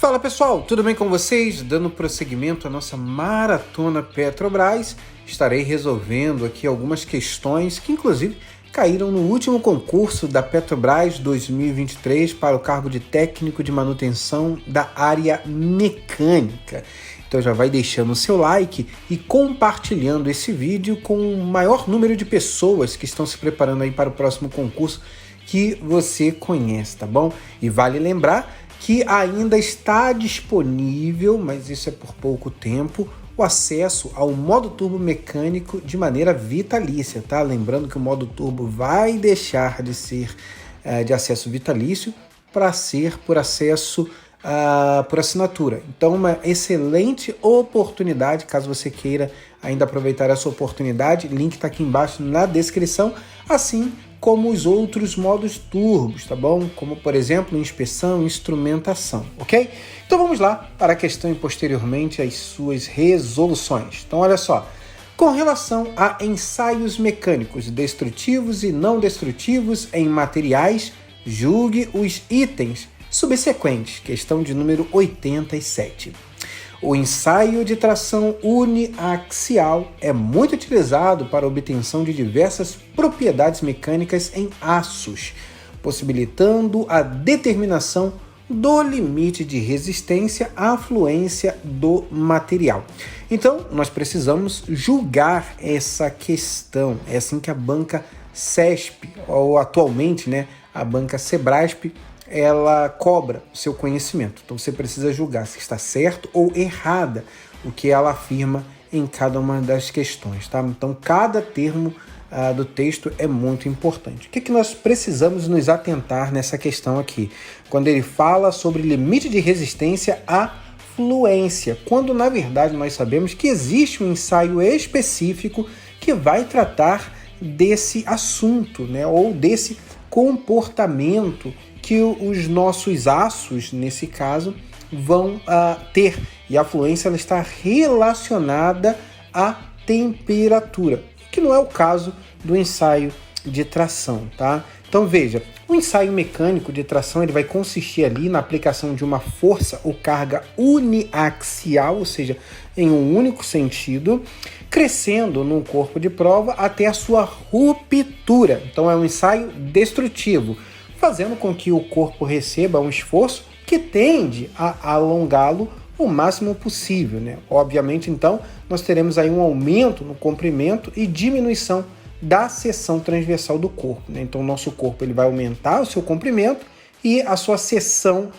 Fala pessoal, tudo bem com vocês? Dando prosseguimento à nossa maratona Petrobras, estarei resolvendo aqui algumas questões que inclusive caíram no último concurso da Petrobras 2023 para o cargo de técnico de manutenção da área mecânica. Então já vai deixando o seu like e compartilhando esse vídeo com o maior número de pessoas que estão se preparando aí para o próximo concurso que você conhece, tá bom? E vale lembrar que ainda está disponível, mas isso é por pouco tempo, o acesso ao modo turbo mecânico de maneira vitalícia, tá? Lembrando que o modo turbo vai deixar de ser de acesso vitalício para ser por acesso por assinatura. Então, uma excelente oportunidade, caso você queira ainda aproveitar essa oportunidade, link está aqui embaixo na descrição, assim como os outros modos turbos, tá bom? Como, por exemplo, inspeção e instrumentação, ok? Então vamos lá para a questão e posteriormente as suas resoluções. Então olha só, com relação a ensaios mecânicos destrutivos e não destrutivos em materiais, julgue os itens subsequentes, questão de número 87. O ensaio de tração uniaxial é muito utilizado para a obtenção de diversas propriedades mecânicas em aços, possibilitando a determinação do limite de resistência à fluência do material. Então, nós precisamos julgar essa questão. É assim que a banca CESP, ou atualmente, a banca Sebrasp, ela cobra o seu conhecimento. Então você precisa julgar se está certo ou errada o que ela afirma em cada uma das questões, tá? Então cada termo do texto é muito importante. O que nós precisamos nos atentar nessa questão aqui? Quando ele fala sobre limite de resistência à fluência, quando na verdade nós sabemos que existe um ensaio específico que vai tratar desse assunto, ou desse comportamento que os nossos aços, nesse caso, vão ter. E a fluência ela está relacionada à temperatura, que não é o caso do ensaio de tração, tá? Então veja, o ensaio mecânico de tração ele vai consistir ali na aplicação de uma força ou carga uniaxial, ou seja, em um único sentido, crescendo num corpo de prova até a sua ruptura. Então é um ensaio destrutivo, fazendo com que o corpo receba um esforço que tende a alongá-lo o máximo possível, Obviamente, então, nós teremos aí um aumento no comprimento e diminuição da seção transversal do corpo, Então, o nosso corpo ele vai aumentar o seu comprimento e a sua seção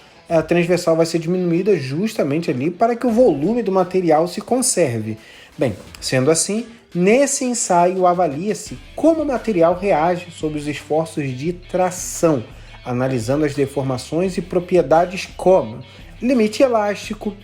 transversal vai ser diminuída justamente ali para que o volume do material se conserve. Bem, sendo assim, nesse ensaio avalia-se como o material reage sob os esforços de tração, analisando as deformações e propriedades como limite elástico,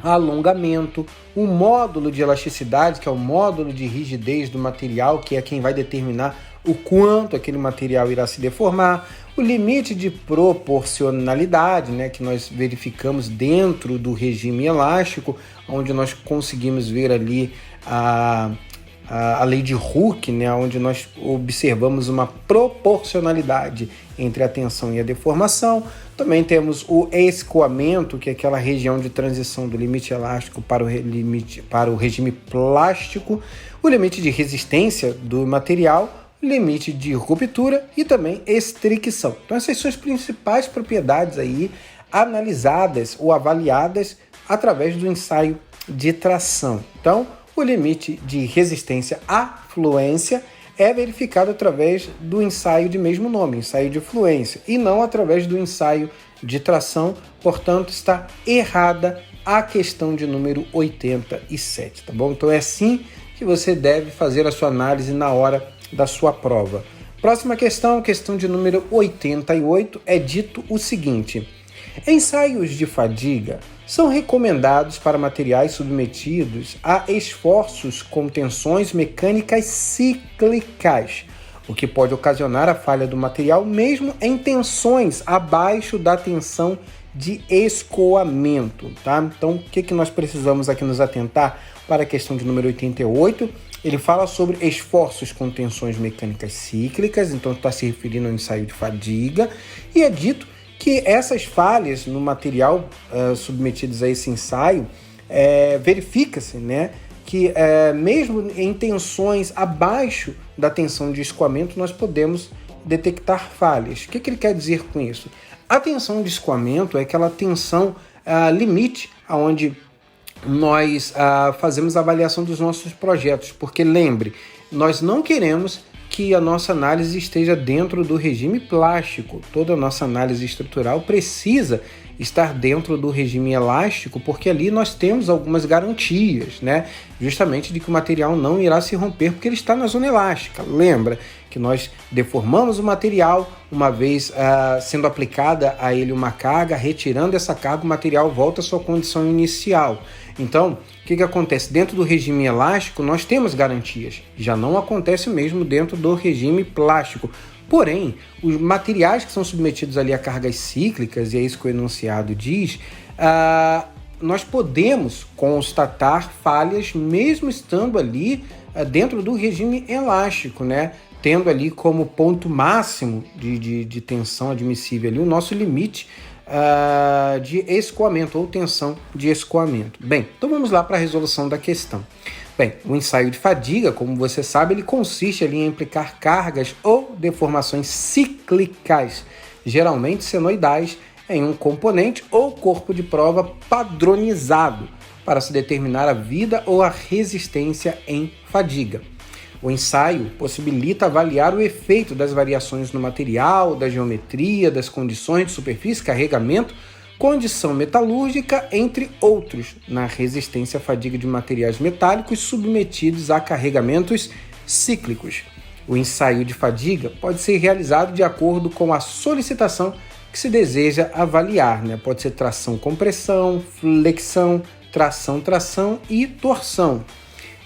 alongamento, o módulo de elasticidade, que é o módulo de rigidez do material, que é quem vai determinar o quanto aquele material irá se deformar, o limite de proporcionalidade, que nós verificamos dentro do regime elástico, onde nós conseguimos ver ali a lei de Hooke, onde nós observamos uma proporcionalidade entre a tensão e a deformação. Também temos o escoamento, que é aquela região de transição do limite elástico para o regime plástico, o limite de resistência do material, o limite de ruptura e também estricção. Então essas são as principais propriedades aí analisadas ou avaliadas através do ensaio de tração. Então, o limite de resistência à fluência é verificado através do ensaio de mesmo nome, ensaio de fluência, e não através do ensaio de tração. Portanto, está errada a questão de número 87, tá bom? Então é assim que você deve fazer a sua análise na hora da sua prova. Próxima questão, questão de número 88, é dito o seguinte: ensaios de fadiga são recomendados para materiais submetidos a esforços com tensões mecânicas cíclicas, o que pode ocasionar a falha do material mesmo em tensões abaixo da tensão de escoamento, tá? Então, o que nós precisamos aqui nos atentar para a questão de número 88? Ele fala sobre esforços com tensões mecânicas cíclicas, então está se referindo ao ensaio de fadiga, e é dito que essas falhas no material submetidos a esse ensaio, verifica-se, né, que mesmo em tensões abaixo da tensão de escoamento, nós podemos detectar falhas. O que ele quer dizer com isso? A tensão de escoamento é aquela tensão limite onde nós fazemos a avaliação dos nossos projetos, porque lembre, nós não queremos que a nossa análise esteja dentro do regime plástico. Toda a nossa análise estrutural precisa estar dentro do regime elástico, porque ali nós temos algumas garantias, né? Justamente de que o material não irá se romper, porque ele está na zona elástica. Lembra que nós deformamos o material, uma vez sendo aplicada a ele uma carga, retirando essa carga, o material volta à sua condição inicial. Então, o que acontece? Dentro do regime elástico, nós temos garantias. Já não acontece mesmo dentro do regime plástico. Porém, os materiais que são submetidos ali a cargas cíclicas, e é isso que o enunciado diz, nós podemos constatar falhas mesmo estando ali dentro do regime elástico, né? Tendo ali como ponto máximo de tensão admissível ali o nosso limite de escoamento ou tensão de escoamento. Bem, então vamos lá para a resolução da questão. Bem, o ensaio de fadiga, como você sabe, ele consiste ali em aplicar cargas ou deformações cíclicas, geralmente senoidais, em um componente ou corpo de prova padronizado, para se determinar a vida ou a resistência em fadiga. O ensaio possibilita avaliar o efeito das variações no material, da geometria, das condições de superfície, carregamento, condição metalúrgica, entre outros, na resistência à fadiga de materiais metálicos submetidos a carregamentos cíclicos. O ensaio de fadiga pode ser realizado de acordo com a solicitação que se deseja avaliar, né? Pode ser tração-compressão, flexão, tração-tração e torção.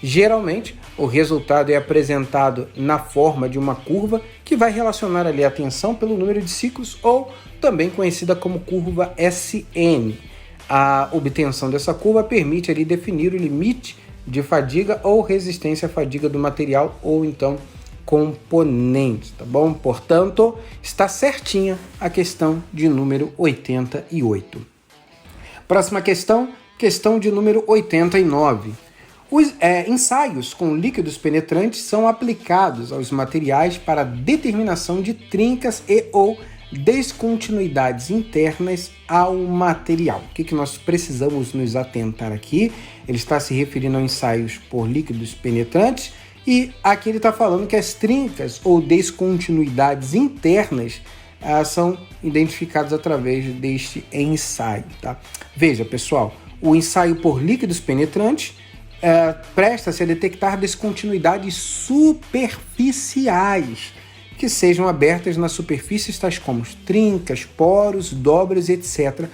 Geralmente, o resultado é apresentado na forma de uma curva que vai relacionar ali a tensão pelo número de ciclos, ou também conhecida como curva SN. A obtenção dessa curva permite ali definir o limite de fadiga ou resistência à fadiga do material ou então componente, tá bom? Portanto, está certinha a questão de número 88. Próxima questão, questão de número 89. Os ensaios com líquidos penetrantes são aplicados aos materiais para determinação de trincas e ou descontinuidades internas ao material. O que nós precisamos nos atentar aqui? Ele está se referindo a ensaios por líquidos penetrantes e aqui ele está falando que as trincas ou descontinuidades internas são identificadas através deste ensaio. Tá? Veja, pessoal, o ensaio por líquidos penetrantes presta-se a detectar descontinuidades superficiais que sejam abertas nas superfícies tais como trincas, poros, dobras, etc.,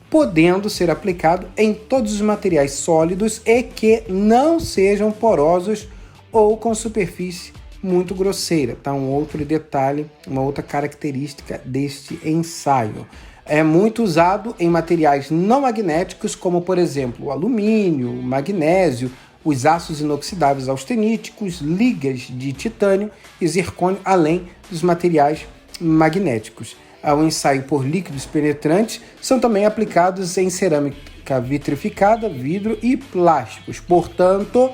podendo ser aplicado em todos os materiais sólidos e que não sejam porosos ou com superfície muito grosseira. Tá? Um outro detalhe, uma outra característica deste ensaio. É muito usado em materiais não magnéticos, como, por exemplo, o alumínio, o magnésio, os aços inoxidáveis austeníticos, ligas de titânio e zircônio, além dos materiais magnéticos. O ensaio por líquidos penetrantes são também aplicados em cerâmica vitrificada, vidro e plásticos. Portanto,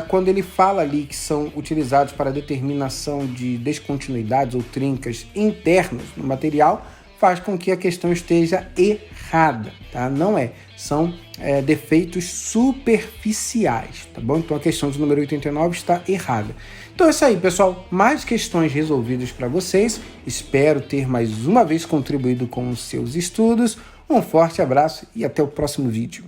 quando ele fala ali que são utilizados para determinação de descontinuidades ou trincas internas no material, faz com que a questão esteja errada, tá? Não é, são defeitos superficiais, tá bom? Então a questão de número 89 está errada. Então é isso aí, pessoal, mais questões resolvidas para vocês, espero ter mais uma vez contribuído com os seus estudos, um forte abraço e até o próximo vídeo.